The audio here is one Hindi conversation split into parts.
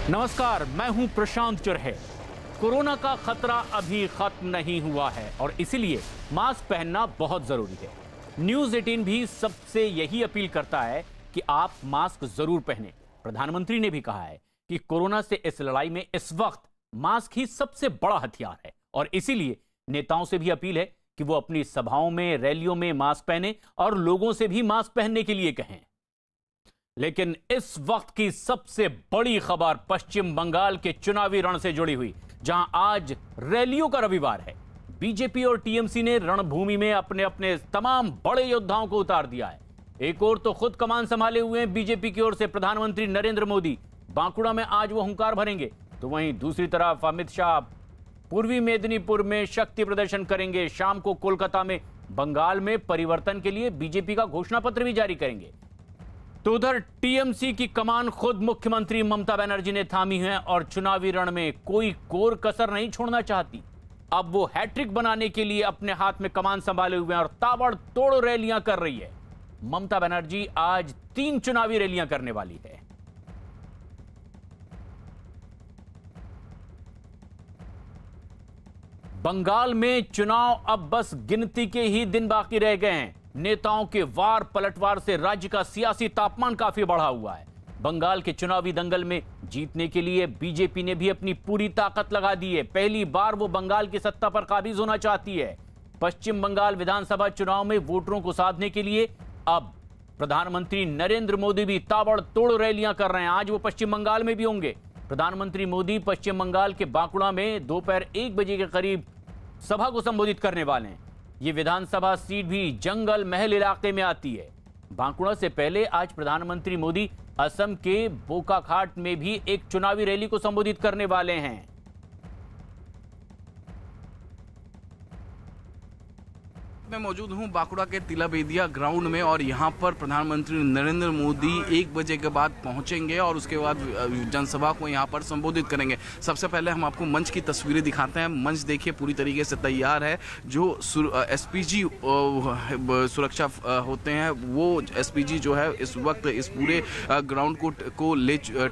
नमस्कार, मैं हूं प्रशांत चुरहे। कोरोना का खतरा अभी खत्म नहीं हुआ है और इसीलिए मास्क पहनना बहुत जरूरी है। न्यूज 18 भी सबसे यही अपील करता है कि आप मास्क जरूर पहनें। प्रधानमंत्री ने भी कहा है कि कोरोना से इस लड़ाई में इस वक्त मास्क ही सबसे बड़ा हथियार है और इसीलिए नेताओं से भी अपील है कि वो अपनी सभाओं में, रैलियों में मास्क पहने और लोगों से भी मास्क पहनने के लिए कहें। लेकिन इस वक्त की सबसे बड़ी खबर पश्चिम बंगाल के चुनावी रण से जुड़ी हुई, जहां आज रैलियों का रविवार है। बीजेपी और टीएमसी ने रणभूमि में अपने अपने तमाम बड़े योद्धाओं को उतार दिया है। एक ओर तो खुद कमान संभाले हुए हैं बीजेपी की ओर से प्रधानमंत्री नरेंद्र मोदी, बांकुड़ा में आज वो हुंकार भरेंगे, तो वहीं दूसरी तरफ अमित शाह पूर्वी मेदिनीपुर में शक्ति प्रदर्शन करेंगे। शाम को कोलकाता में बंगाल में परिवर्तन के लिए बीजेपी का घोषणा पत्र भी जारी करेंगे। तो उधर टीएमसी की कमान खुद मुख्यमंत्री ममता बनर्जी ने थामी है और चुनावी रण में कोई कोर कसर नहीं छोड़ना चाहती। अब वो हैट्रिक बनाने के लिए अपने हाथ में कमान संभाले हुए हैं और ताबड़तोड़ रैलियां कर रही है। ममता बनर्जी आज 3 चुनावी रैलियां करने वाली है। बंगाल में चुनाव अब बस गिनती के ही दिन बाकी रह गए हैं। नेताओं के वार पलटवार से राज्य का सियासी तापमान काफी बढ़ा हुआ है। बंगाल के चुनावी दंगल में जीतने के लिए बीजेपी ने भी अपनी पूरी ताकत लगा दी है। पहली बार वो बंगाल की सत्ता पर काबिज होना चाहती है। पश्चिम बंगाल विधानसभा चुनाव में वोटरों को साधने के लिए अब प्रधानमंत्री नरेंद्र मोदी भी ताबड़तोड़ रैलियां कर रहे हैं। आज वो पश्चिम बंगाल में भी होंगे। प्रधानमंत्री मोदी पश्चिम बंगाल के बांकुड़ा में दोपहर 1 बजे के करीब सभा को संबोधित करने वाले हैं। ये विधानसभा सीट भी जंगल महल इलाके में आती है। बांकुड़ा से पहले आज प्रधानमंत्री मोदी असम के बोकाखाट में भी एक चुनावी रैली को संबोधित करने वाले हैं। मैं मौजूद हूं बांकुड़ा के तिलाबेदिया ग्राउंड में और यहां पर प्रधानमंत्री नरेंद्र मोदी 1 बजे के बाद पहुंचेंगे और उसके बाद जनसभा को यहां पर संबोधित करेंगे। सबसे पहले हम आपको मंच की तस्वीरें दिखाते हैं। मंच देखिए पूरी तरीके से तैयार है। जो एसपीजी सुरक्षा होते हैं वो एसपीजी जो है इस वक्त इस पूरे ग्राउंड को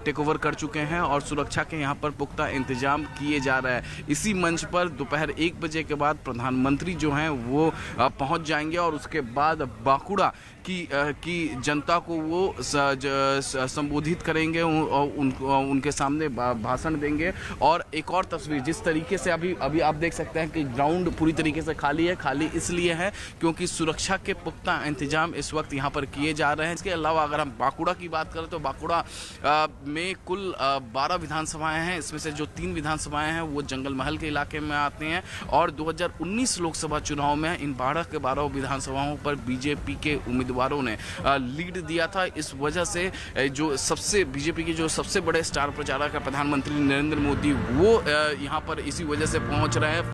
टेक ओवर कर चुके हैं और सुरक्षा के यहाँ पर पुख्ता इंतजाम किए जा रहे हैं। इसी मंच पर दोपहर 1 बजे के बाद प्रधानमंत्री जो हैं वो पहुंच जाएंगे और उसके बाद बांकुड़ा की जनता को वो संबोधित करेंगे और उनके सामने भाषण देंगे। और एक और तस्वीर जिस तरीके से अभी आप देख सकते हैं कि ग्राउंड पूरी तरीके से खाली है। खाली इसलिए है क्योंकि सुरक्षा के पुख्ता इंतजाम इस वक्त यहाँ पर किए जा रहे हैं। इसके अलावा अगर हम बांकुड़ा की बात करें तो बांकुड़ा में कुल 12 विधानसभाएं हैं। इसमें से जो 3 विधानसभाएं हैं वो जंगल महल के इलाके में आते हैं और 2019 लोकसभा चुनाव में इन 12 के 12 विधानसभाओं पर बीजेपी के उम्मीदवारों ने लीड दिया था। इस वजह से जो बीजेपी के जो सबसे बड़े स्टार प्रचारक है प्रधानमंत्री नरेंद्र मोदी वो यहां पर इसी वजह से पहुंच रहे हैं।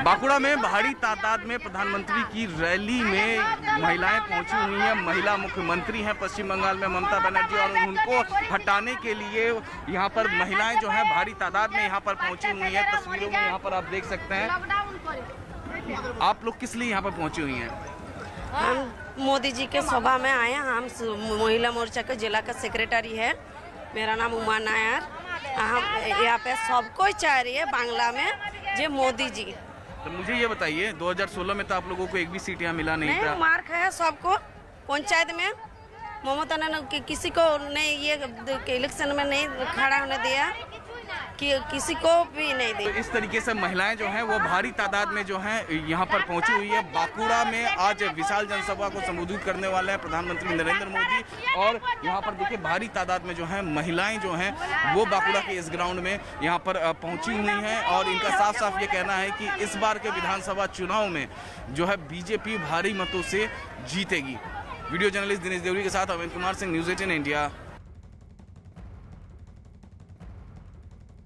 बांकुड़ा में भारी तादाद में प्रधानमंत्री की रैली में महिलाएं पहुंची हुई हैं। महिला मुख्यमंत्री हैं पश्चिम बंगाल में ममता बनर्जी और उनको हटाने के लिए यहां पर महिलाएं जो हैं भारी तादाद में यहां पर पहुंची हुई हैं। तस्वीरों में यहां पर आप देख सकते हैं। आप लोग किस लिए यहां पर पहुंची हुई हैं? हम मोदी जी के सभा में आए हैं। हम महिला मोर्चा के जिला का सेक्रेटरी है। मेरा नाम उमा नायर। हम यहाँ पे सबको चाह रही है बांग्ला में जे मोदी जी। तो मुझे ये बताइए 2016 में तो आप लोगों को एक भी सीट यहाँ मिला नहीं था। मार्क है सबको। पंचायत में ममता ने किसी को नहीं ये इलेक्शन में नहीं खड़ा होने दिया कि किसी को भी नहीं दी। तो इस तरीके से महिलाएं जो हैं वो भारी तादाद में जो हैं यहाँ पर पहुंची हुई है। बांकुड़ा में आज विशाल जनसभा को संबोधित करने वाले हैं प्रधानमंत्री नरेंद्र मोदी और यहाँ पर देखिए भारी तादाद में जो है महिलाएं जो हैं वो बांकुड़ा के इस ग्राउंड में यहाँ पर पहुंची हुई हैं और इनका साफ साफ ये कहना है कि इस बार के विधानसभा चुनाव में जो है बीजेपी भारी मतों से जीतेगी। वीडियो जर्नलिस्ट दिनेश देवरी के साथ अमित कुमार सिंह, न्यूज़ 18 इंडिया।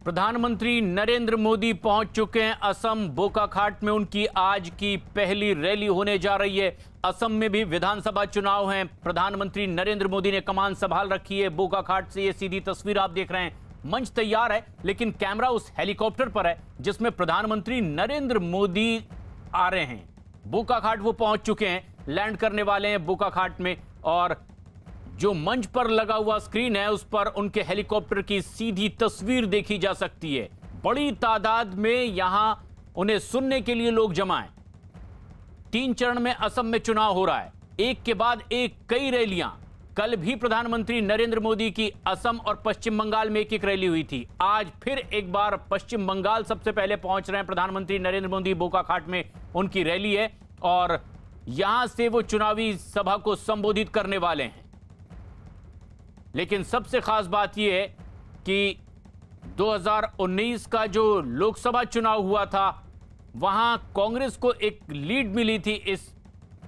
प्रधानमंत्री नरेंद्र मोदी पहुंच चुके हैं असम बोकाखाट में। उनकी आज की पहली रैली होने जा रही है। असम में भी विधानसभा चुनाव हैं। प्रधानमंत्री नरेंद्र मोदी ने कमान संभाल रखी है। बोकाखाट से ये सीधी तस्वीर आप देख रहे हैं। मंच तैयार है लेकिन कैमरा उस हेलीकॉप्टर पर है जिसमें प्रधानमंत्री नरेंद्र मोदी आ रहे हैं। बोकाखाट वो पहुंच चुके हैं, लैंड करने वाले हैं बोकाखाट में और जो मंच पर लगा हुआ स्क्रीन है उस पर उनके हेलीकॉप्टर की सीधी तस्वीर देखी जा सकती है। बड़ी तादाद में यहां उन्हें सुनने के लिए लोग जमा हैं। 3 चरण में असम में चुनाव हो रहा है, एक के बाद एक कई रैलियां। कल भी प्रधानमंत्री नरेंद्र मोदी की असम और पश्चिम बंगाल में एक रैली हुई थी। आज फिर एक बार पश्चिम बंगाल सबसे पहले पहुंच रहे हैं प्रधानमंत्री नरेंद्र मोदी। बोकाखाट में उनकी रैली है और यहां से वो चुनावी सभा को संबोधित करने वाले हैं। लेकिन सबसे खास बात यह है कि 2019 का जो लोकसभा चुनाव हुआ था वहां कांग्रेस को एक लीड मिली थी इस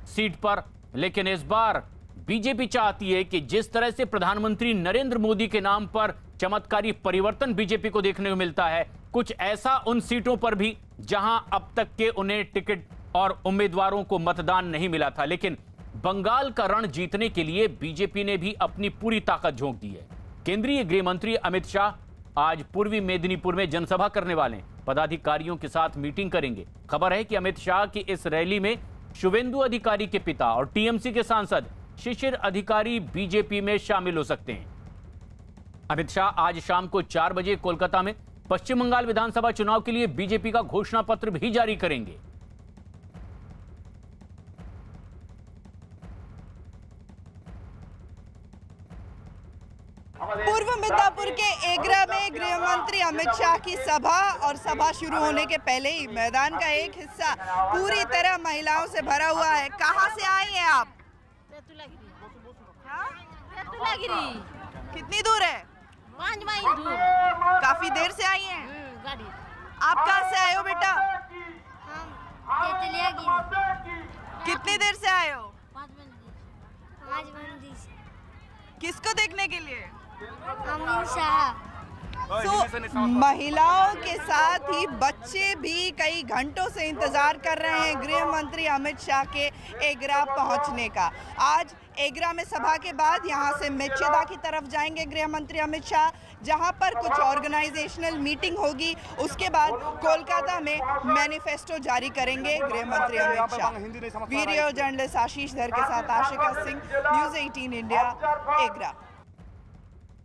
सीट पर, लेकिन इस बार बीजेपी चाहती है कि जिस तरह से प्रधानमंत्री नरेंद्र मोदी के नाम पर चमत्कारी परिवर्तन बीजेपी को देखने को मिलता है, कुछ ऐसा उन सीटों पर भी जहां अब तक के उन्हें टिकट और उम्मीदवारों को मतदान नहीं मिला था। लेकिन बंगाल का रण जीतने के लिए बीजेपी ने भी अपनी पूरी ताकत झोंक दी है। केंद्रीय गृह मंत्री अमित शाह आज पूर्वी मेदिनीपुर में जनसभा करने वाले हैं, पदाधिकारियों के साथ मीटिंग करेंगे। खबर है कि अमित शाह की इस रैली में शुवेंदु अधिकारी के पिता और टीएमसी के सांसद शिशिर अधिकारी बीजेपी में शामिल हो सकते हैं। अमित शाह आज शाम को 4 बजे कोलकाता में पश्चिम बंगाल विधानसभा चुनाव के लिए बीजेपी का घोषणा पत्र भी जारी करेंगे। पूर्व मिदनापुर के एगरा में गृह मंत्री अमित शाह की सभा और सभा शुरू होने के पहले ही मैदान का एक हिस्सा पूरी तरह महिलाओं से भरा हुआ है। कहां से आई हैं आप? बेतुलागिरी। कितनी दूर है? 5 माइल दूर। काफी देर से आई हैं। गाड़ी। आप कहां से आए हो बेटा? हम बेतुलागिरी। कितनी देर से आए हो? 5 मंदिर से। किसको देखने के लिए? अमित शाह। महिलाओं के साथ ही बच्चे भी कई घंटों से इंतजार कर रहे हैं गृह मंत्री अमित शाह के एगरा पहुंचने का। आज एगरा में सभा के बाद यहां से मेचेदा की तरफ जाएंगे गृह मंत्री अमित शाह, जहां पर कुछ ऑर्गेनाइजेशनल मीटिंग होगी। उसके बाद कोलकाता में मैनिफेस्टो जारी करेंगे गृह मंत्री अमित शाह। वीडियो जर्नलिस्ट आशीष धर के साथ आशिका सिंह, न्यूज़ 18 इंडिया, एगरा।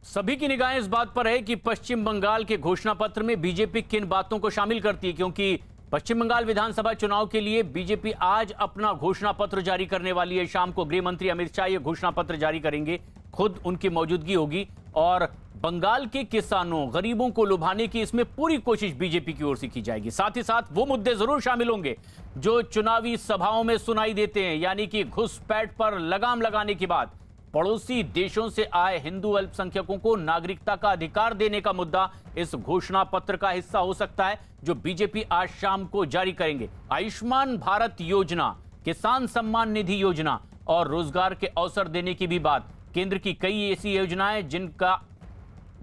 सभी की निगाहें इस बात पर है कि पश्चिम बंगाल के घोषणा पत्र में बीजेपी किन बातों को शामिल करती है, क्योंकि पश्चिम बंगाल विधानसभा चुनाव के लिए बीजेपी आज अपना घोषणा पत्र जारी करने वाली है। शाम को गृह मंत्री अमित शाह ये घोषणा पत्र जारी करेंगे, खुद उनकी मौजूदगी होगी और बंगाल के किसानों गरीबों को लुभाने की इसमें पूरी कोशिश बीजेपी की ओर से की जाएगी। साथ ही साथ वो मुद्दे जरूर शामिल होंगे जो चुनावी सभाओं में सुनाई देते हैं, यानी कि घुसपैठ पर लगाम लगाने की बात, पड़ोसी देशों से आए हिंदू अल्पसंख्यकों को नागरिकता का अधिकार देने का मुद्दा इस घोषणा पत्र का हिस्सा हो सकता है जो बीजेपी आज शाम को जारी करेंगे। आयुष्मान भारत योजना, किसान सम्मान निधि योजना और रोजगार के अवसर देने की भी बात। केंद्र की कई ऐसी योजनाएं जिनका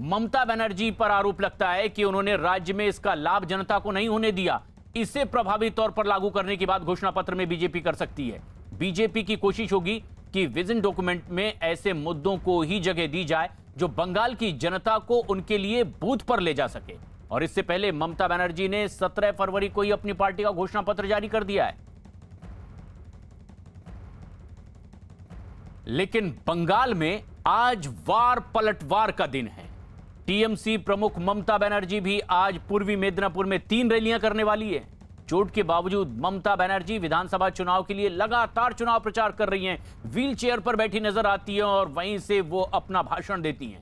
ममता बनर्जी पर आरोप लगता है कि उन्होंने राज्य में इसका लाभ जनता को नहीं होने दिया, इसे प्रभावी तौर पर लागू करने की बात घोषणा पत्र में बीजेपी कर सकती है। बीजेपी की कोशिश होगी कि विजन डॉक्यूमेंट में ऐसे मुद्दों को ही जगह दी जाए जो बंगाल की जनता को उनके लिए बूथ पर ले जा सके। और इससे पहले ममता बनर्जी ने 17 फरवरी को ही अपनी पार्टी का घोषणा पत्र जारी कर दिया है। लेकिन बंगाल में आज वार पलटवार का दिन है। टीएमसी प्रमुख ममता बनर्जी भी आज पूर्वी मेदिनीपुर में 3 रैलियां करने वाली है। चोट के बावजूद ममता बनर्जी विधानसभा चुनाव के लिए लगातार चुनाव प्रचार कर रही हैं। व्हील चेयर पर बैठी नजर आती हैं और वहीं से वो अपना भाषण देती हैं।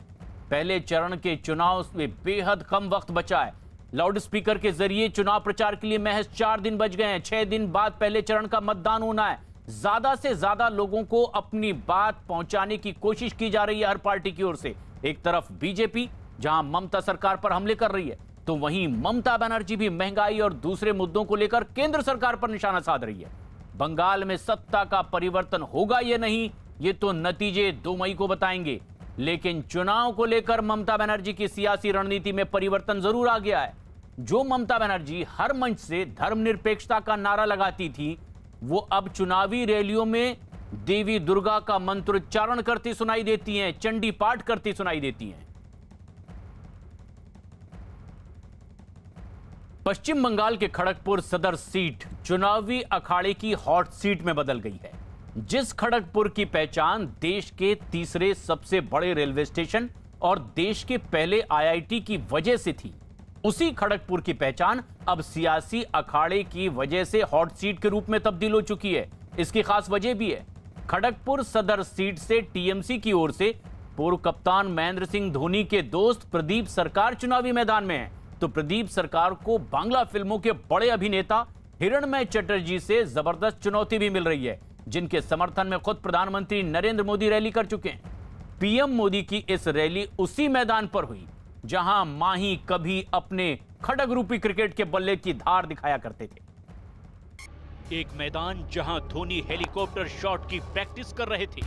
पहले चरण के चुनाव में बेहद कम वक्त बचा है। लाउड स्पीकर के जरिए चुनाव प्रचार के लिए महज 4 दिन बच गए हैं। 6 दिन बाद पहले चरण का मतदान होना है। ज्यादा से ज्यादा लोगों को अपनी बात पहुंचाने की कोशिश की जा रही है हर पार्टी की ओर से। एक तरफ बीजेपी जहां ममता सरकार पर हमले कर रही है, तो वहीं ममता बनर्जी भी महंगाई और दूसरे मुद्दों को लेकर केंद्र सरकार पर निशाना साध रही है। बंगाल में सत्ता का परिवर्तन होगा या नहीं, ये तो नतीजे 2 मई को बताएंगे। लेकिन चुनाव को लेकर ममता बनर्जी की सियासी रणनीति में परिवर्तन जरूर आ गया है। जो ममता बनर्जी हर मंच से धर्मनिरपेक्षता का नारा लगाती थी, वो अब चुनावी रैलियों में देवी दुर्गा का मंत्रोच्चारण करती सुनाई देती हैं, चंडी पाठ करती सुनाई देती हैं। पश्चिम बंगाल के खड़गपुर सदर सीट चुनावी अखाड़े की हॉट सीट में बदल गई है। जिस खड़गपुर की पहचान देश के तीसरे सबसे बड़े रेलवे स्टेशन और देश के पहले आईआईटी की वजह से थी, उसी खड़गपुर की पहचान अब सियासी अखाड़े की वजह से हॉट सीट के रूप में तब्दील हो चुकी है। इसकी खास वजह भी है। खड़गपुर सदर सीट से टीएमसी की ओर से पूर्व कप्तान महेंद्र सिंह धोनी के दोस्त प्रदीप सरकार चुनावी मैदान में हैं। तो प्रदीप सरकार को बांग्ला फिल्मों के बड़े अभिनेता हिरणमय चटर्जी से जबरदस्त चुनौती भी मिल रही है, जिनके समर्थन में खुद प्रधानमंत्री नरेंद्र मोदी रैली कर चुके हैं। पीएम मोदी की इस रैली उसी मैदान पर हुई जहां माही कभी अपने खड़ग रूपी क्रिकेट के बल्ले की धार दिखाया करते थे। एक मैदान जहां धोनी हेलीकॉप्टर शॉट की प्रैक्टिस कर रहे थे।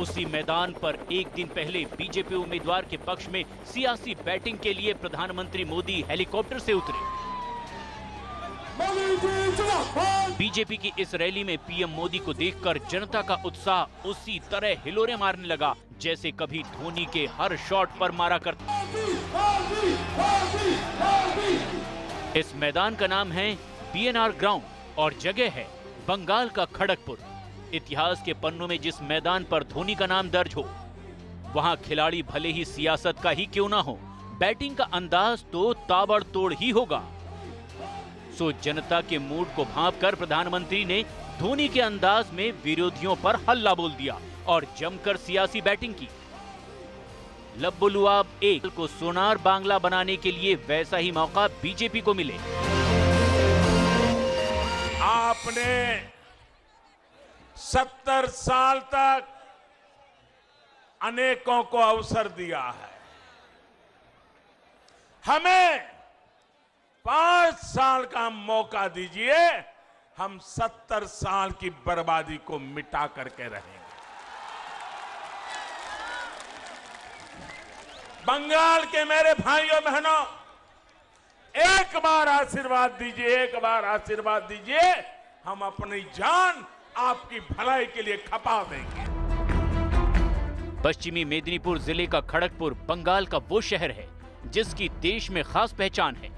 उसी मैदान पर एक दिन पहले बीजेपी उम्मीदवार के पक्ष में सियासी बैटिंग के लिए प्रधानमंत्री मोदी हेलीकॉप्टर से उतरे। बीजेपी की इस रैली में पीएम मोदी को देखकर जनता का उत्साह उसी तरह हिलोरे मारने लगा जैसे कभी धोनी के हर शॉट पर मारा करता। इस मैदान का नाम है पीएनआर ग्राउंड और जगह है बंगाल का खड़गपुर। इतिहास के पन्नों में जिस मैदान पर धोनी का नाम दर्ज हो, वहां खिलाड़ी भले ही सियासत का ही क्यों ना हो, बैटिंग का अंदाज तो ताबड़तोड़ ही होगा। सो जनता के मूड को भांपकर प्रधानमंत्री ने धोनी के अंदाज में विरोधियों पर हल्ला बोल दिया और जमकर सियासी बैटिंग की। लब्बुलुआब एक को सोनार बांग्ला बनाने के लिए वैसा ही मौका बीजेपी को मिले। आपने 70 साल तक अनेकों को अवसर दिया है। हमें 5 साल का मौका दीजिए, हम 70 साल की बर्बादी को मिटा करके रहेंगे। बंगाल के मेरे भाइयों बहनों, एक बार आशीर्वाद दीजिए, एक बार आशीर्वाद दीजिए, हम अपनी जान आपकी भलाई के लिए खपा देंगे। पश्चिमी मेदिनीपुर जिले का खड़गपुर बंगाल का वो शहर है जिसकी देश में खास पहचान है।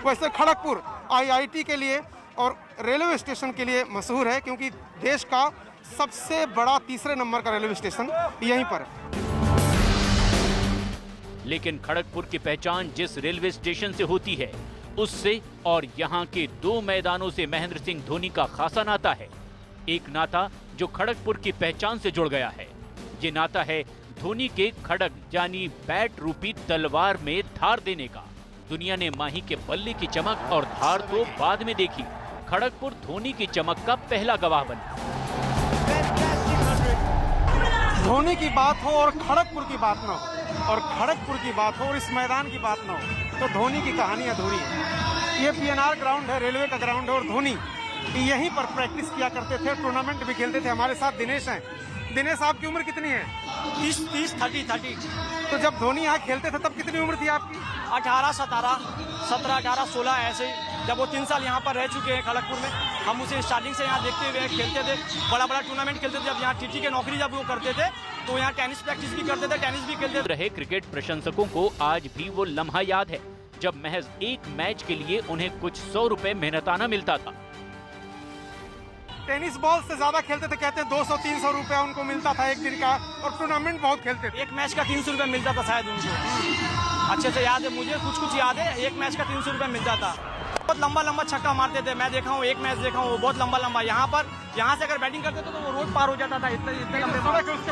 वैसे खड़गपुर आईआईटी के लिए और रेलवे स्टेशन के लिए मशहूर है, क्योंकि देश का सबसे बड़ा तीसरे नंबर का रेलवे स्टेशन यहीं पर है। लेकिन खड़गपुर की पहचान जिस रेलवे स्टेशन से होती है, उससे और यहाँ के 2 मैदानों से महेंद्र सिंह धोनी का खासा नाता है। एक नाता जो खड़गपुर की पहचान से जुड़ गया है। ये नाता है धोनी के खड़ग यानी बैट रूपी तलवार में धार देने का। दुनिया ने माही के बल्ले की चमक और धार तो बाद में देखी, खड़गपुर धोनी की चमक का पहला गवाह बना। धोनी की बात हो और खड़गपुर की बात ना हो, और खड़गपुर की बात हो और इस मैदान की बात ना हो, तो धोनी की कहानी अधूरी है। ये पीएनआर ग्राउंड है, रेलवे का ग्राउंड है, और धोनी यहीं पर प्रैक्टिस किया करते थे, टूर्नामेंट भी खेलते थे। हमारे साथ दिनेश हैं। दिनेश, आपकी उम्र कितनी है? 30 तो जब धोनी यहाँ खेलते थे तब कितनी उम्र थी आपकी? 18, 17, 16 ऐसे। जब वो 3 साल यहाँ पर रह चुके हैं खड़गपुर में, हम उसे स्टार्टिंग से यहाँ देखते हुए खेलते थे। बड़ा बड़ा टूर्नामेंट खेलते थे। जब यहाँ टीटी के नौकरी जब वो करते थे तो यहाँ टेनिस प्रैक्टिस भी करते थे, टेनिस भी खेलते रहे। क्रिकेट प्रशंसकों को आज भी वो लम्हा याद है जब महज एक मैच के लिए उन्हें कुछ 100 रुपए मेहनताना मिलता था। टेनिस बॉल से ज्यादा खेलते थे, कहते हैं 200-300 रुपया उनको मिलता था एक दिन का, और टूर्नामेंट बहुत खेलते थे। एक मैच का 300 रुपये मिलता था शायद उनको। अच्छे से याद है मुझे, कुछ याद है। एक मैच का 300 रुपये मिलता था। बहुत लंबा छक्का मारते थे। मैं देखा हूँ, एक मैच देखा हूँ, बहुत लंबा। यहाँ से अगर बैटिंग करते थे तो वो रोड पार हो जाता था, इतने लंबे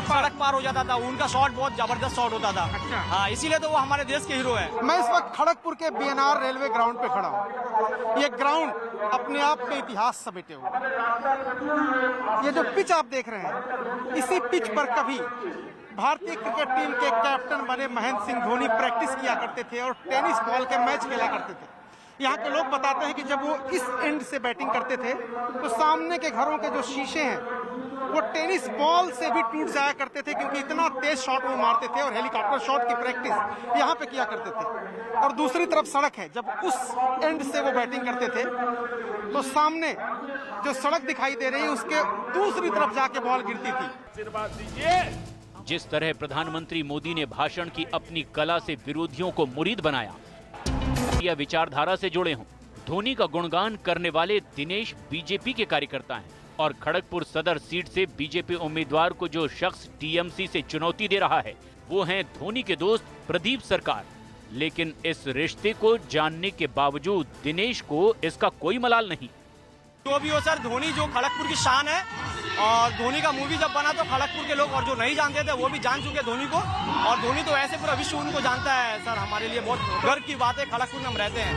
सड़क पार हो जाता था। उनका शॉट बहुत जबरदस्त शॉट होता था। हाँ, इसीलिए तो वो हमारे देश के हीरो है। मैं इस वक्त खड़गपुर के बीएनआर रेलवे ग्राउंड पे खड़ा हूँ। ये ग्राउंड अपने आप में इतिहास समेटे हुए। ये जो पिच आप देख रहे हैं, इसी पिच पर कभी भारतीय क्रिकेट टीम के कैप्टन बने महेंद्र सिंह धोनी प्रैक्टिस किया करते थे और टेनिस बॉल के मैच खेला करते थे। यहाँ के लोग बताते हैं कि जब वो इस एंड से बैटिंग करते थे तो सामने के घरों के जो शीशे हैं वो टेनिस बॉल से भी टूट जाया करते थे, क्योंकि इतना तेज शॉट वो मारते थे और हेलीकॉप्टर शॉट की प्रैक्टिस यहाँ पे किया करते थे। और दूसरी तरफ सड़क है, जब उस एंड से वो बैटिंग करते थे तो सामने जो सड़क दिखाई दे रही है उसके दूसरी तरफ जाके बॉल गिरती थी। आशीर्वाद दीजिए। जिस तरह प्रधानमंत्री मोदी ने भाषण की अपनी कला से विरोधियों को मुरीद बनाया, या विचारधारा से जुड़े हों। धोनी का गुणगान करने वाले दिनेश बीजेपी के कार्यकर्ता हैं और खड़गपुर सदर सीट से बीजेपी उम्मीदवार को जो शख्स टीएमसी से चुनौती दे रहा है वो हैं धोनी के दोस्त प्रदीप सरकार। लेकिन इस रिश्ते को जानने के बावजूद दिनेश को इसका कोई मलाल नहीं। जो भी हो सर, धोनी जो खड़गपुर की शान है और धोनी का मूवी जब बना तो खड़गपुर के लोग और जो नहीं जानते थे वो भी जान चुके धोनी को, और धोनी तो ऐसे पूरा विश्व उनको जानता है सर। हमारे लिए बहुत गर्व की बात है, खड़गपुर में हम रहते हैं।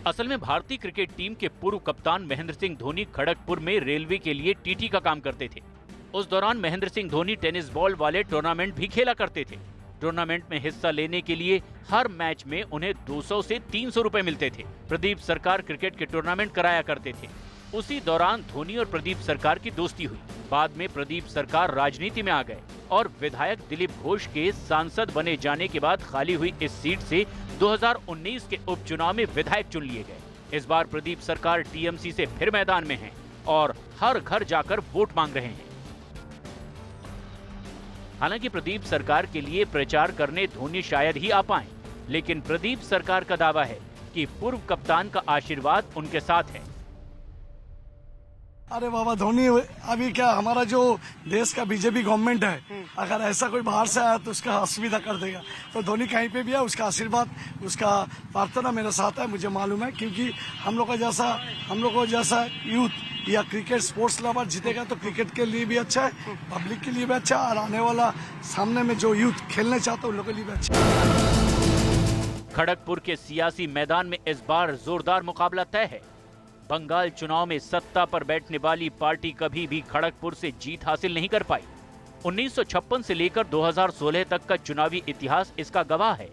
असल में भारतीय क्रिकेट टीम के पूर्व कप्तान महेंद्र सिंह धोनी खड़गपुर में रेलवे के लिए टीटी का काम करते थे। उस दौरान महेंद्र सिंह धोनी टेनिस बॉल वाले टूर्नामेंट भी खेला करते थे। टूर्नामेंट में हिस्सा लेने के लिए हर मैच में उन्हें 200 से 300 रुपए मिलते थे। प्रदीप सरकार क्रिकेट के टूर्नामेंट कराया करते थे। उसी दौरान धोनी और प्रदीप सरकार की दोस्ती हुई। बाद में प्रदीप सरकार राजनीति में आ गए और विधायक दिलीप घोष के सांसद बने जाने के बाद खाली हुई इस सीट से 2019 के उपचुनाव में विधायक चुन लिए गए। इस बार प्रदीप सरकार टीएमसी से फिर मैदान में हैं और हर घर जाकर वोट मांग रहे हैं। हालांकि प्रदीप सरकार के लिए प्रचार करने धोनी शायद ही आ पाएं, लेकिन प्रदीप सरकार का दावा है कि पूर्व कप्तान का आशीर्वाद उनके साथ है। अरे बाबा, धोनी अभी क्या हमारा जो देश का बीजेपी गवर्नमेंट है, अगर ऐसा कोई बाहर से आया तो उसका असुविधा कर देगा। तो धोनी कहीं पे भी है, उसका आशीर्वाद, उसका प्रार्थना मेरे साथ है, मुझे मालूम है। क्योंकि हम लोग को जैसा यूथ या क्रिकेट स्पोर्ट्स लवर जीतेगा तो क्रिकेट के लिए भी अच्छा है, पब्लिक के लिए भी अच्छा है, और आने वाला सामने में जो यूथ खेलने चाहता है उन लोगों के लिए भी अच्छा है। खड़गपुर के सियासी मैदान में इस बार जोरदार मुकाबला तय है। बंगाल चुनाव में सत्ता पर बैठने वाली पार्टी कभी भी खड़गपुर से जीत हासिल नहीं कर पाई। 1956 से लेकर 2016 तक का चुनावी इतिहास इसका गवाह है।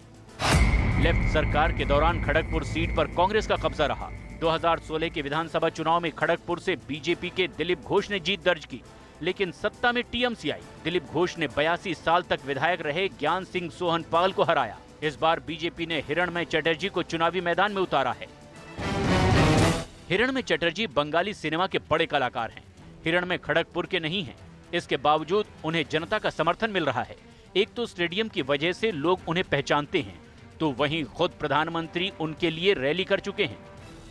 लेफ्ट सरकार के दौरान खड़गपुर सीट पर कांग्रेस का कब्जा रहा। 2016 के विधानसभा चुनाव में खड़गपुर से बीजेपी के दिलीप घोष ने जीत दर्ज की, लेकिन सत्ता में टीएमसी आई। दिलीप घोष ने 82 साल तक विधायक रहे ज्ञान सिंह सोहन पाल को हराया। इस बार बीजेपी ने हिरणमय चटर्जी को चुनावी मैदान में उतारा है। हिरणमय चटर्जी बंगाली सिनेमा के बड़े कलाकार हैं। हिरणमय खड़गपुर के नहीं हैं, इसके बावजूद उन्हें जनता का समर्थन मिल रहा है। एक तो स्टेडियम की वजह से लोग उन्हें पहचानते हैं, तो वहीं खुद प्रधानमंत्री उनके लिए रैली कर चुके हैं।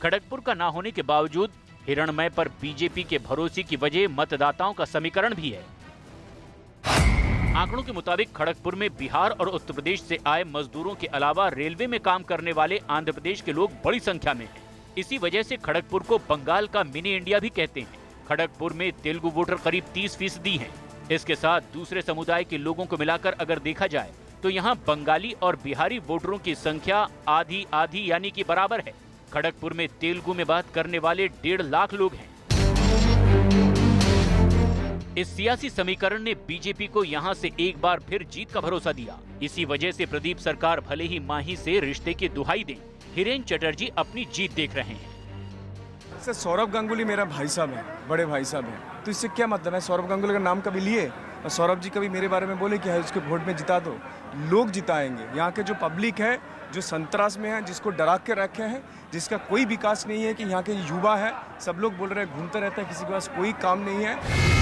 खड़गपुर का ना होने के बावजूद हिरणमय पर बीजेपी के भरोसे की वजह मतदाताओं का समीकरण भी है। आंकड़ों के मुताबिक खड़गपुर में बिहार और उत्तर प्रदेश से आए मजदूरों के अलावा रेलवे में काम करने वाले आंध्र प्रदेश के लोग बड़ी संख्या में हैं। इसी वजह से खड़गपुर को बंगाल का मिनी इंडिया भी कहते हैं। खड़गपुर में तेलुगु वोटर करीब 30% हैं। इसके साथ दूसरे समुदाय के लोगों को मिलाकर अगर देखा जाए तो यहाँ बंगाली और बिहारी वोटरों की संख्या आधी आधी यानी कि बराबर है। खड़गपुर में तेलुगु में बात करने वाले 1.5 लाख लोग हैं। इस सियासी समीकरण ने बीजेपी को यहाँ से एक बार फिर जीत का भरोसा दिया। इसी वजह से प्रदीप सरकार भले ही माही से रिश्ते की दुहाई दें, हिरेन चटर्जी अपनी जीत देख रहे हैं। सर, सौरभ गांगुली मेरा भाई साहब है, बड़े भाई साहब हैं, तो इससे क्या मतलब है? सौरभ गांगुली का नाम कभी लिए और सौरभ जी कभी मेरे बारे में बोले कि है उसके वोट में जिता दो? लोग जिताएंगे। यहाँ के जो पब्लिक है, जो संतरास में है, जिसको डरा के रखे हैं, जिसका कोई विकास नहीं है, कि यहाँ के युवा है, सब लोग बोल रहे हैं घूमते रहते हैं, किसी के पास कोई काम नहीं है।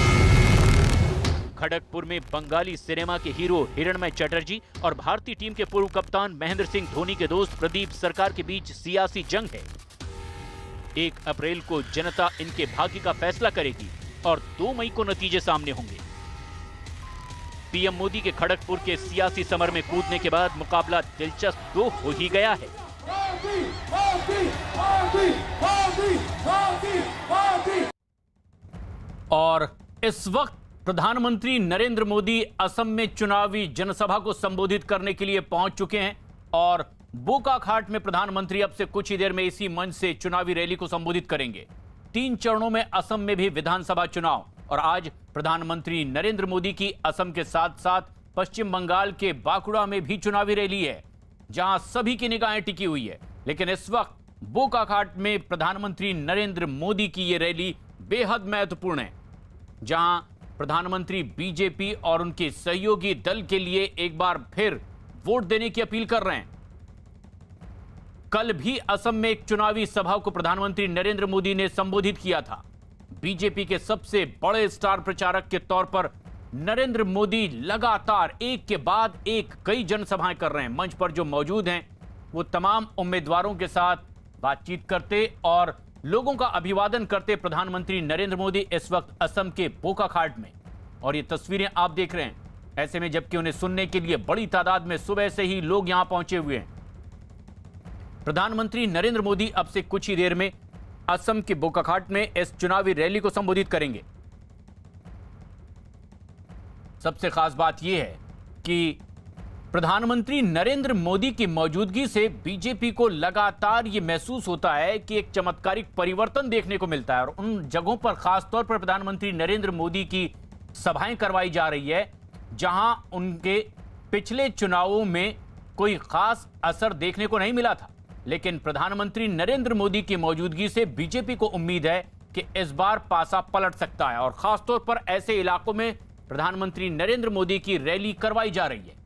खड़गपुर में बंगाली सिनेमा के हीरो हिरणमय चटर्जी और भारतीय टीम के पूर्व कप्तान महेंद्र सिंह धोनी के दोस्त प्रदीप सरकार के बीच सियासी जंग है। 1 अप्रैल को जनता इनके भाग्य का फैसला करेगी और 2 मई को नतीजे सामने होंगे। पीएम मोदी के खड़गपुर के सियासी समर में कूदने के बाद मुकाबला दिलचस्प तो हो ही गया है। और इस वक्त प्रधानमंत्री नरेंद्र मोदी असम में चुनावी जनसभा को संबोधित करने के लिए पहुंच चुके हैं और बोकाखाट में प्रधानमंत्री अब से कुछ ही देर में इसी मंच से चुनावी रैली को संबोधित करेंगे। 3 चरणों में असम में भी विधानसभा चुनाव और आज प्रधानमंत्री नरेंद्र मोदी की असम के साथ साथ पश्चिम बंगाल के बांकुड़ा में भी चुनावी रैली है, जहां सभी की निगाहें टिकी हुई है। लेकिन इस वक्त बोकाखाट में प्रधानमंत्री नरेंद्र मोदी की यह रैली बेहद महत्वपूर्ण है, जहां प्रधानमंत्री बीजेपी और उनके सहयोगी दल के लिए एक बार फिर वोट देने की अपील कर रहे हैं। कल भी असम में एक चुनावी सभा को प्रधानमंत्री नरेंद्र मोदी ने संबोधित किया था। बीजेपी के सबसे बड़े स्टार प्रचारक के तौर पर नरेंद्र मोदी लगातार एक के बाद एक कई जनसभाएं कर रहे हैं। मंच पर जो मौजूद हैं वो तमाम उम्मीदवारों के साथ बातचीत करते और लोगों का अभिवादन करते प्रधानमंत्री नरेंद्र मोदी इस वक्त असम के बोकाखाट में। और ये तस्वीरें आप देख रहे हैं। ऐसे में जबकि उन्हें सुनने के लिए बड़ी तादाद में सुबह से ही लोग यहां पहुंचे हुए हैं। प्रधानमंत्री नरेंद्र मोदी अब से कुछ ही देर में असम के बोकाखाट में इस चुनावी रैली को संबोधित करेंगे। सबसे खास बात यह है कि प्रधानमंत्री नरेंद्र मोदी की मौजूदगी से बीजेपी को लगातार यह महसूस होता है कि एक चमत्कारिक परिवर्तन देखने को मिलता है और उन जगहों पर खासतौर पर प्रधानमंत्री नरेंद्र मोदी की सभाएं करवाई जा रही है जहां उनके पिछले चुनावों में कोई खास असर देखने को नहीं मिला था। लेकिन प्रधानमंत्री नरेंद्र मोदी की मौजूदगी से बीजेपी को उम्मीद है कि इस बार पासा पलट सकता है और खासतौर पर ऐसे इलाकों में प्रधानमंत्री नरेंद्र मोदी की रैली करवाई जा रही है।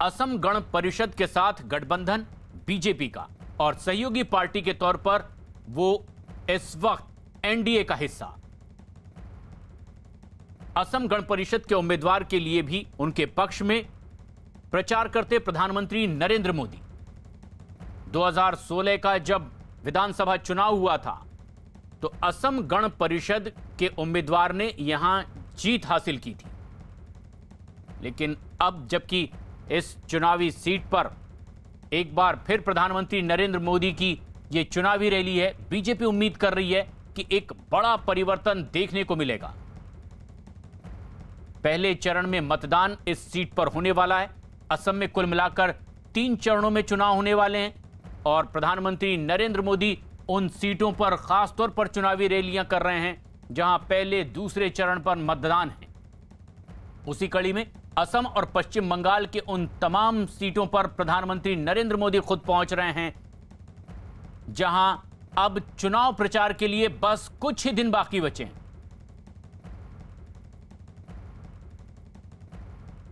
असम गण परिषद के साथ गठबंधन बीजेपी का और सहयोगी पार्टी के तौर पर वो इस वक्त एनडीए का हिस्सा। असम गण परिषद के उम्मीदवार के लिए भी उनके पक्ष में प्रचार करते प्रधानमंत्री नरेंद्र मोदी। 2016 का जब विधानसभा चुनाव हुआ था तो असम गण परिषद के उम्मीदवार ने यहां जीत हासिल की थी। लेकिन अब जबकि इस चुनावी सीट पर एक बार फिर प्रधानमंत्री नरेंद्र मोदी की यह चुनावी रैली है, बीजेपी उम्मीद कर रही है कि एक बड़ा परिवर्तन देखने को मिलेगा। पहले चरण में मतदान इस सीट पर होने वाला है। असम में कुल मिलाकर 3 चरणों में चुनाव होने वाले हैं और प्रधानमंत्री नरेंद्र मोदी उन सीटों पर खासतौर पर चुनावी रैलियां कर रहे हैं जहां पहले दूसरे चरण पर मतदान है। उसी कड़ी में असम और पश्चिम बंगाल के उन तमाम सीटों पर प्रधानमंत्री नरेंद्र मोदी खुद पहुंच रहे हैं जहां अब चुनाव प्रचार के लिए बस कुछ ही दिन बाकी बचे हैं।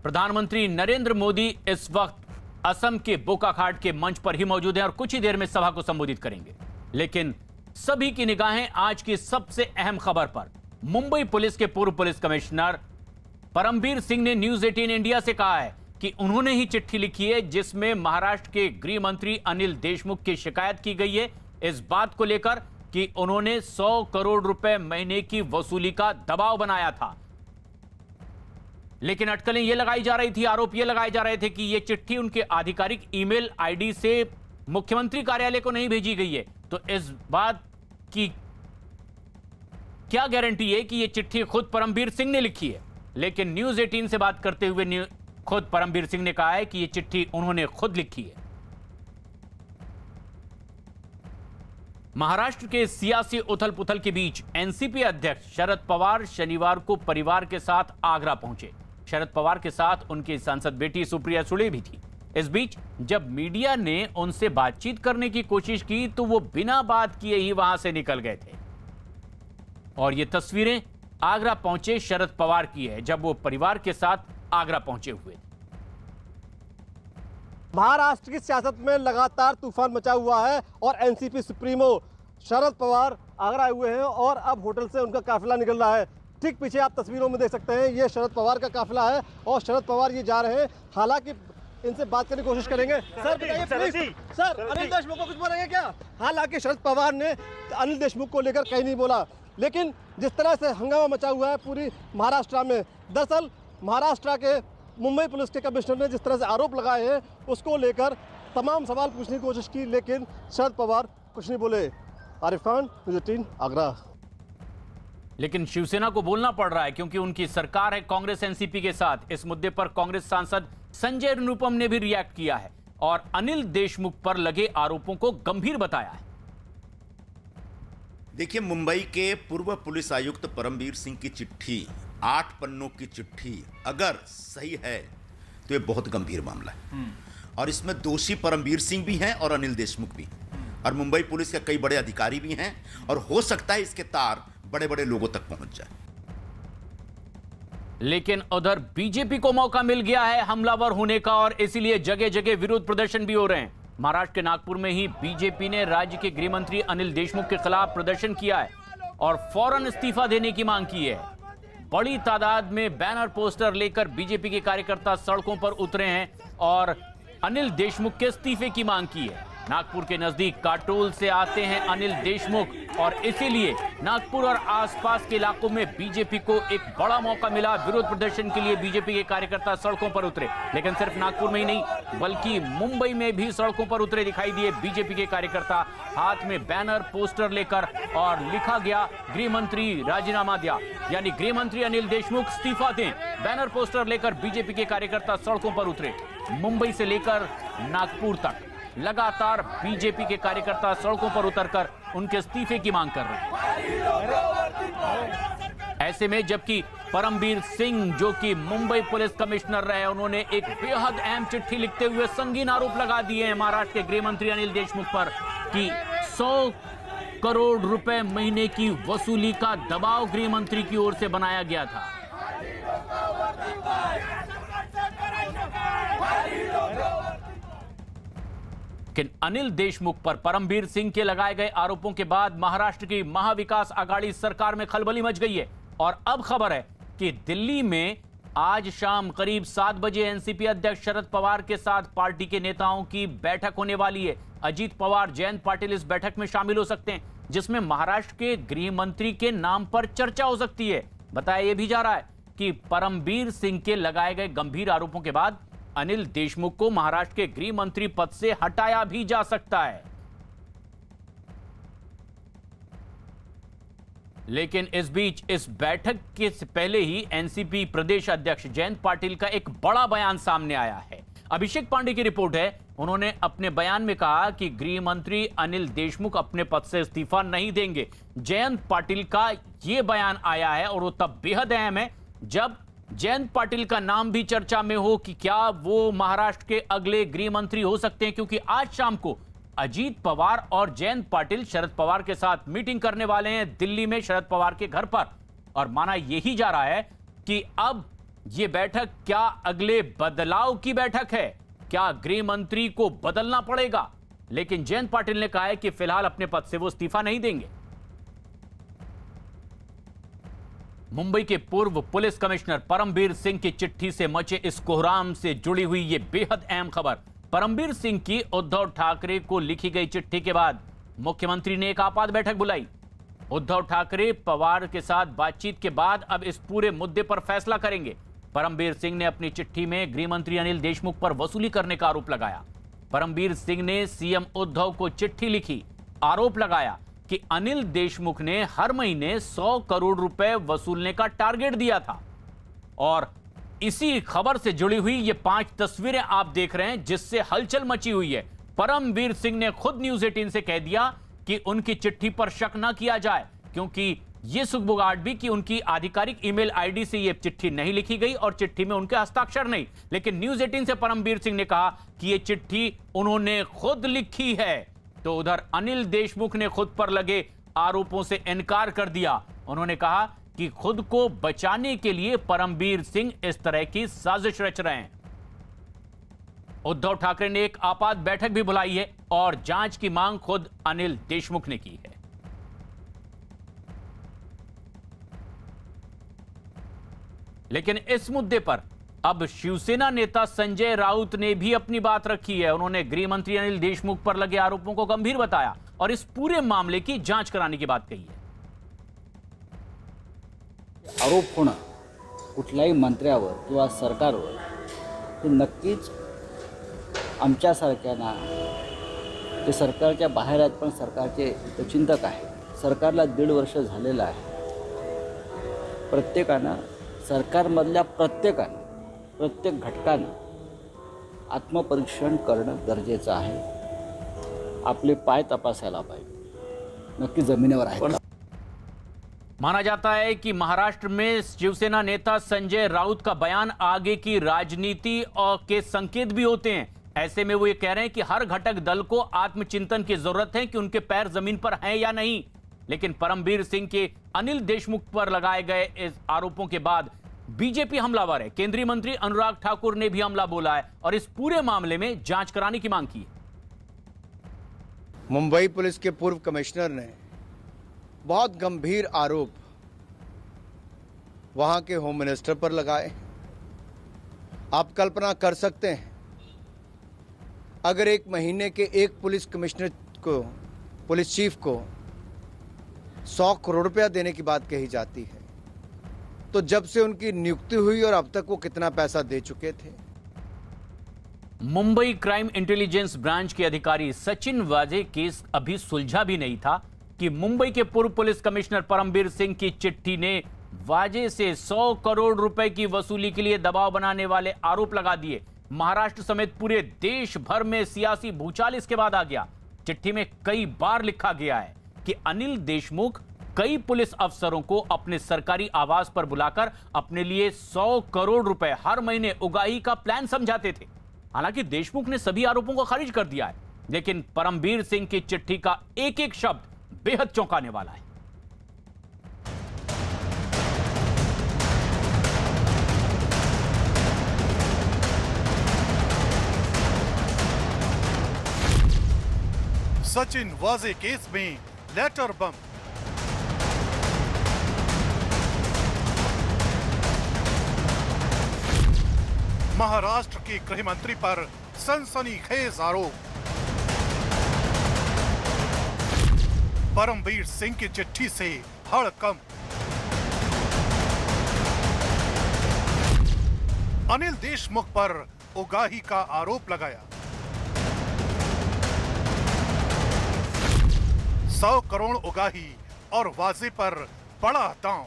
प्रधानमंत्री नरेंद्र मोदी इस वक्त असम के बोकाखाट के मंच पर ही मौजूद हैं और कुछ ही देर में सभा को संबोधित करेंगे। लेकिन सभी की निगाहें आज की सबसे अहम खबर पर। मुंबई पुलिस के पूर्व पुलिस कमिश्नर परमबीर सिंह ने न्यूज 18 इंडिया से कहा है कि उन्होंने ही चिट्ठी लिखी है जिसमें महाराष्ट्र के गृह मंत्री अनिल देशमुख की शिकायत की गई है इस बात को लेकर कि उन्होंने 100 करोड़ रुपए महीने की वसूली का दबाव बनाया था। लेकिन अटकलें यह लगाई जा रही थी, आरोप यह लगाए जा रहे थे कि यह चिट्ठी उनके आधिकारिक ईमेल आईडी से मुख्यमंत्री कार्यालय को नहीं भेजी गई है। तो इस बात की क्या गारंटी है कि यह चिट्ठी खुद परमबीर सिंह ने लिखी है? लेकिन न्यूज 18 से बात करते हुए खुद परमबीर सिंह ने कहा है कि यह चिट्ठी उन्होंने खुद लिखी है। महाराष्ट्र के सियासी उथल पुथल के बीच एनसीपी अध्यक्ष शरद पवार शनिवार को परिवार के साथ आगरा पहुंचे। शरद पवार के साथ उनकी सांसद बेटी सुप्रिया सुले भी थी। इस बीच जब मीडिया ने उनसे बातचीत करने की कोशिश की तो वो बिना बात किए ही वहां से निकल गए थे। और ये तस्वीरें आगरा पहुंचे शरद पवार की है जब वो परिवार के साथ आगरा पहुंचे हुए। महाराष्ट्र की सियासत में लगातार तूफान मचा हुआ है और एनसीपी सुप्रीमो शरद पवार आगरा आए हुए हैं और अब होटल से उनका काफिला निकल रहा है। ठीक पीछे आप तस्वीरों में देख सकते हैं ये शरद पवार का काफिला है और शरद पवार ये जा रहे हैं। हालांकि इनसे बात करने की कोशिश करेंगे। सर बताइए प्लीज, सर अनिल देशमुख को कुछ बोलेंगे क्या? हालांकि शरद पवार ने अनिल देशमुख को लेकर कहीं नहीं बोला, लेकिन जिस तरह से हंगामा मचा हुआ है पूरी महाराष्ट्र में, दरअसल महाराष्ट्र के मुंबई पुलिस के कमिश्नर ने जिस तरह से आरोप लगाए हैं उसको लेकर तमाम सवाल पूछने की कोशिश की, लेकिन शरद पवार कुछ नहीं बोले। आरिफ खान, न्यूज़ 18 आगरा। लेकिन शिवसेना को बोलना पड़ रहा है क्योंकि उनकी सरकार है कांग्रेस एनसीपी के साथ। इस मुद्दे पर कांग्रेस सांसद संजय अनुपम ने भी रिएक्ट किया है और अनिल देशमुख पर लगे आरोपों को गंभीर बताया है। देखिए, मुंबई के पूर्व पुलिस आयुक्त परमबीर सिंह की चिट्ठी, 8 पन्नों की चिट्ठी अगर सही है तो ये बहुत गंभीर मामला है और इसमें दोषी परमबीर सिंह भी हैं और अनिल देशमुख भी और मुंबई पुलिस के कई बड़े अधिकारी भी हैं और हो सकता है इसके तार बड़े बड़े लोगों तक पहुंच जाए। लेकिन उधर बीजेपी को मौका मिल गया है हमलावर होने का और इसीलिए जगह जगह विरोध प्रदर्शन भी हो रहे हैं। महाराष्ट्र के नागपुर में ही बीजेपी ने राज्य के गृह मंत्री अनिल देशमुख के खिलाफ प्रदर्शन किया है और फौरन इस्तीफा देने की मांग की है। बड़ी तादाद में बैनर पोस्टर लेकर बीजेपी के कार्यकर्ता सड़कों पर उतरे हैं और अनिल देशमुख के इस्तीफे की मांग की है। नागपुर के नजदीक काटोल से आते हैं अनिल देशमुख और इसीलिए नागपुर और आसपास के इलाकों में बीजेपी को एक बड़ा मौका मिला। विरोध प्रदर्शन के लिए बीजेपी के कार्यकर्ता सड़कों पर उतरे, लेकिन सिर्फ नागपुर में ही नहीं बल्कि मुंबई में भी सड़कों पर उतरे दिखाई दिए बीजेपी के कार्यकर्ता, हाथ में बैनर पोस्टर लेकर, और लिखा गया गृह मंत्री राजीनामा दिया, यानी गृह मंत्री अनिल देशमुख इस्तीफा दें। बैनर पोस्टर लेकर बीजेपी के कार्यकर्ता सड़कों पर उतरे। मुंबई से लेकर नागपुर तक लगातार बीजेपी के कार्यकर्ता सड़कों पर उतरकर उनके इस्तीफे की मांग कर रहे हैं। ऐसे में जबकि परमबीर सिंह जो कि मुंबई पुलिस कमिश्नर रहे, उन्होंने एक बेहद अहम चिट्ठी लिखते हुए संगीन आरोप लगा दिए हैं महाराष्ट्र के गृह मंत्री अनिल देशमुख पर कि 100 करोड़ रुपए महीने की वसूली का दबाव गृह मंत्री की ओर से बनाया गया था। लेकिन अनिल देशमुख पर परमबीर सिंह के लगाए गए आरोपों के बाद महाराष्ट्र की महाविकास आघाड़ी सरकार में खलबली मच गई है और अब खबर है कि दिल्ली में आज शाम करीब 7 बजे एनसीपी अध्यक्ष शरद पवार के साथ पार्टी के नेताओं की बैठक होने वाली है। अजीत पवार, जयंत पाटिल इस बैठक में शामिल हो सकते हैं, जिसमें महाराष्ट्र के गृह मंत्री के नाम पर चर्चा हो सकती है। बताया यह भी जा रहा है कि परमबीर सिंह के लगाए गए गंभीर आरोपों के बाद अनिल देशमुख को महाराष्ट्र के गृह मंत्री पद से हटाया भी जा सकता है। लेकिन इस बीच इस बैठक के पहले ही एनसीपी प्रदेश अध्यक्ष जयंत पाटिल का एक बड़ा बयान सामने आया है। अभिषेक पांडे की रिपोर्ट है। उन्होंने अपने बयान में कहा कि गृह मंत्री अनिल देशमुख अपने पद से इस्तीफा नहीं देंगे। जयंत पाटिल का यह बयान आया है और वो तब बेहद अहम है जब जयंत पाटिल का नाम भी चर्चा में हो कि क्या वो महाराष्ट्र के अगले गृह मंत्री हो सकते हैं, क्योंकि आज शाम को अजीत पवार और जयंत पाटिल शरद पवार के साथ मीटिंग करने वाले हैं दिल्ली में शरद पवार के घर पर। और माना यही जा रहा है कि अब यह बैठक क्या अगले बदलाव की बैठक है, क्या गृह मंत्री को बदलना पड़ेगा। लेकिन जयंत पाटिल ने कहा है कि फिलहाल अपने पद से वो इस्तीफा नहीं देंगे। मुंबई के पूर्व पुलिस कमिश्नर परमबीर सिंह की चिट्ठी से मचे इस कोहराम से जुड़ी हुई यह बेहद अहम खबर। परमबीर सिंह की उद्धव ठाकरे को लिखी गई चिट्ठी के बाद मुख्यमंत्री ने एक आपात बैठक बुलाई। उद्धव ठाकरे पवार के साथ बातचीत के बाद अब इस पूरे मुद्दे पर फैसला करेंगे। परमबीर सिंह ने अपनी चिट्ठी में गृह मंत्री अनिल देशमुख पर वसूली करने का आरोप लगाया। परमबीर सिंह ने सीएम उद्धव को चिट्ठी लिखी, आरोप लगाया कि अनिल देशमुख ने हर महीने 100 करोड़ रुपए वसूलने का टारगेट दिया था। और इसी खबर से जुड़ी हुई ये 5 तस्वीरें आप देख रहे हैं जिससे हलचल मची हुई है। परमबीर सिंह ने खुद न्यूज 18 से कह दिया कि उनकी चिट्ठी पर शक न किया जाए, क्योंकि यह सुगबुगाहट भी कि उनकी आधिकारिक ईमेल आईडी से यह चिट्ठी नहीं लिखी गई और चिट्ठी में उनके हस्ताक्षर नहीं। लेकिन न्यूज 18 से परमबीर सिंह ने कहा कि यह चिट्ठी उन्होंने खुद लिखी है। तो उधर अनिल देशमुख ने खुद पर लगे आरोपों से इनकार कर दिया। उन्होंने कहा कि खुद को बचाने के लिए परमबीर सिंह इस तरह की साजिश रच रहे हैं। उद्धव ठाकरे ने एक आपात बैठक भी बुलाई है और जांच की मांग खुद अनिल देशमुख ने की है। लेकिन इस मुद्दे पर अब शिवसेना नेता संजय राउत ने भी अपनी बात रखी है। उन्होंने गृह मंत्री अनिल देशमुख पर लगे आरोपों को गंभीर बताया और इस पूरे मामले की जांच कराने की बात कही है। आरोप होणं कुठल्याही मंत्र्यावर किंवा सरकारवर हे नक्कीच आमच्यासारख्यांना जे सरकारच्या बाहेर आहेत पण सरकारचे चिंतक आहेत, सरकारला 1.5 वर्ष झालेलं आहे, प्रत्येकानं सरकारमधल्या प्रत्येकानं प्रत्येक घटकानं आत्मपरीक्षण करणं गरजेचं आहे। आपले पाय तपासायला पाहिजे, नक्की जमिनीवर आहेत। माना जाता है कि महाराष्ट्र में शिवसेना नेता संजय राउत का बयान आगे की राजनीति और के संकेत भी होते हैं। ऐसे में वो ये कह रहे हैं कि हर घटक दल को आत्मचिंतन की जरूरत है कि उनके पैर जमीन पर हैं या नहीं। लेकिन परमबीर सिंह के अनिल देशमुख पर लगाए गए इस आरोपों के बाद बीजेपी हमलावर है। केंद्रीय मंत्री अनुराग ठाकुर ने भी हमला बोला है और इस पूरे मामले में जांच कराने की मांग की है। मुंबई पुलिस के पूर्व कमिश्नर ने बहुत गंभीर आरोप वहां के होम मिनिस्टर पर लगाए। आप कल्पना कर सकते हैं अगर एक महीने के एक पुलिस कमिश्नर को, पुलिस चीफ को 100 करोड़ रुपया देने की बात कही जाती है, तो जब से उनकी नियुक्ति हुई और अब तक वो कितना पैसा दे चुके थे? मुंबई क्राइम इंटेलिजेंस ब्रांच के अधिकारी सचिन वाजे केस अभी सुलझा भी नहीं था कि मुंबई के पूर्व पुलिस कमिश्नर परमबीर सिंह की चिट्ठी ने वाजे से 100 करोड़ रुपए की वसूली के लिए दबाव बनाने वाले आरोप लगा दिए। महाराष्ट्र समेत पूरे देश भर में सियासी भूचाल इसके बाद आ गया। चिट्ठी में कई बार लिखा गया है कि अनिल देशमुख कई पुलिस अफसरों को अपने सरकारी आवास पर बुलाकर अपने लिए 100 करोड़ रुपए हर महीने उगाही का प्लान समझाते थे। हालांकि देशमुख ने सभी आरोपों को खारिज कर दिया है, लेकिन परमबीर सिंह की चिट्ठी का एक एक शब्द बेहद चौंकाने वाला है। सचिन वाजे केस में लेटर बम। महाराष्ट्र के गृह मंत्री पर सनसनीखेज आरोप। परमबीर सिंह की चिट्ठी से हड़कंप। अनिल देशमुख पर उगाही का आरोप लगाया। 100 करोड़ उगाही और वाजे पर बड़ा दांव।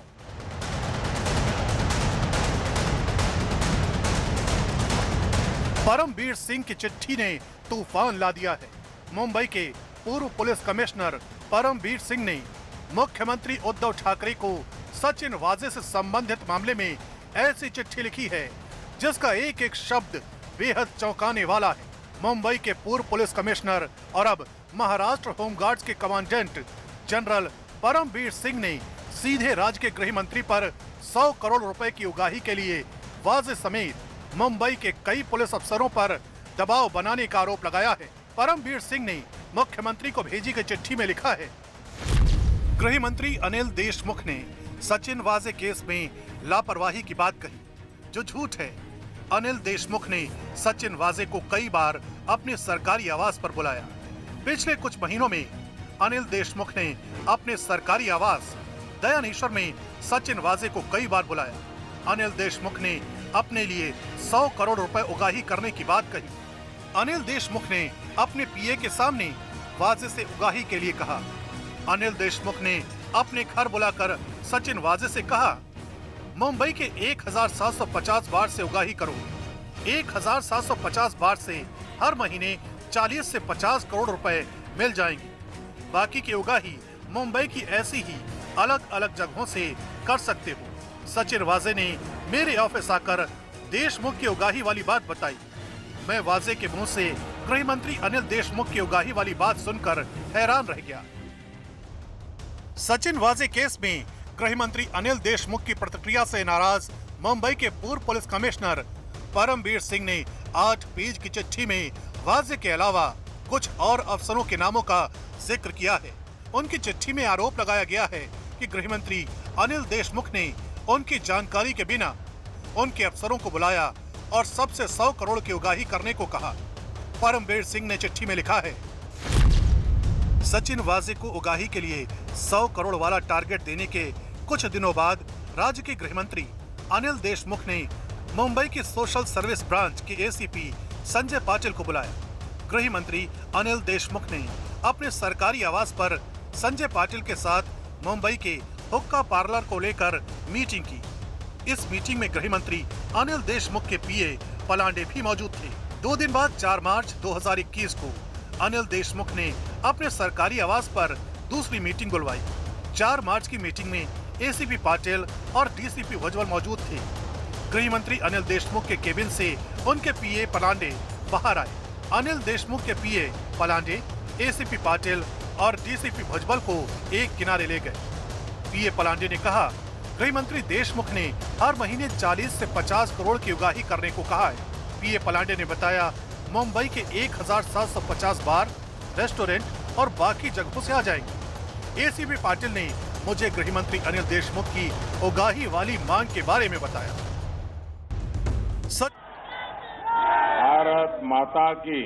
परमबीर सिंह की चिट्ठी ने तूफान ला दिया है। मुंबई के पूर्व पुलिस कमिश्नर परमबीर सिंह ने मुख्यमंत्री उद्धव ठाकरे को सचिन वाजे से संबंधित मामले में ऐसी चिट्ठी लिखी है जिसका एक एक शब्द बेहद चौंकाने वाला है। मुंबई के पूर्व पुलिस कमिश्नर और अब महाराष्ट्र होमगार्ड्स के कमांडेंट जनरल परमबीर सिंह ने सीधे राज्य के गृह मंत्री पर 100 करोड़ रुपए की उगाही के लिए वाजे समेत मुंबई के कई पुलिस अफसरों पर दबाव बनाने का आरोप लगाया है। परमबीर सिंह ने मुख्यमंत्री को भेजी गई चिट्ठी में लिखा है, गृह मंत्री अनिल देशमुख ने सचिन वाजे केस में लापरवाही की बात कही, जो झूठ है। अनिल देशमुख ने सचिन वाजे को कई बार अपने सरकारी आवास पर बुलाया। पिछले कुछ महीनों में अनिल देशमुख ने अपने सरकारी आवास दयानीश्वर में सचिन वाजे को कई बार बुलाया। अनिल देशमुख ने अपने लिए 100 करोड़ रुपए उगाही करने की बात कही। अनिल देशमुख ने अपने पीए के सामने वाजे से उगाही के लिए कहा। अनिल देशमुख ने अपने घर बुलाकर सचिन वाजे से कहा, मुंबई के 1750 बार से उगाही करो। 1750 बार से हर महीने 40 से 50 करोड़ रुपए मिल जाएंगे। बाकी की उगाही मुंबई की ऐसी ही अलग अलग जगहों से कर सकते हो। सचिन वाजे ने मेरे ऑफिस आकर देशमुख की उगाही वाली बात बताई। मैं वाजे के मुंह से गृह मंत्री अनिल देशमुख की उगाही वाली बात सुनकर हैरान रह गया। सचिन वाजे केस में गृह मंत्री अनिल देशमुख की प्रतिक्रिया से नाराज मुंबई के पूर्व पुलिस कमिश्नर परमबीर सिंह ने 8 पेज की चिट्ठी में वाजे के अलावा कुछ और अफसरों के नामों का जिक्र किया है। उनकी चिट्ठी में आरोप लगाया गया है कि गृह मंत्री अनिल देशमुख ने उनकी जानकारी के बिना उनके अफसरों को बुलाया और सबसे 100 करोड़ की उगाही करने को कहा। परमबीर सिंह ने चिट्ठी में लिखा है, सचिन वाजे को उगाही के लिए 100 करोड़ वाला टारगेट देने के कुछ दिनों बाद राज्य के गृह मंत्री अनिल देशमुख ने मुंबई की सोशल सर्विस ब्रांच के एसीपी संजय पाटिल को बुलाया। गृह मंत्री अनिल देशमुख ने अपने सरकारी आवास पर संजय पाटिल के साथ मुंबई के हुक्का पार्लर को लेकर मीटिंग की। इस मीटिंग में गृह मंत्री अनिल देशमुख के पीए पलांडे भी मौजूद थे। 2 दिन बाद 4 मार्च 2021 को अनिल देशमुख ने अपने सरकारी आवास पर दूसरी मीटिंग बुलवाई। 4 मार्च की मीटिंग में एसीपी पाटिल और डीसीपी भुजबल मौजूद थे। गृह मंत्री अनिल देशमुख के केबिन से उनके पीए पलांडे बाहर आए। अनिल देशमुख के पीए पलांडे एसीपी पाटिल और डीसीपी भुजबल को एक किनारे ले गए। पीए पलांडे ने कहा, गृह मंत्री देशमुख ने हर महीने 40 से 50 करोड़ की उगाही करने को कहा है। पीए पलांडे ने बताया, मुंबई के 1750 बार, रेस्टोरेंट और बाकी जगहों से आ जाएंगे। एसीपी पाटिल ने मुझे गृह मंत्री अनिल देशमुख की उगाही वाली मांग के बारे में बताया। भारत माता की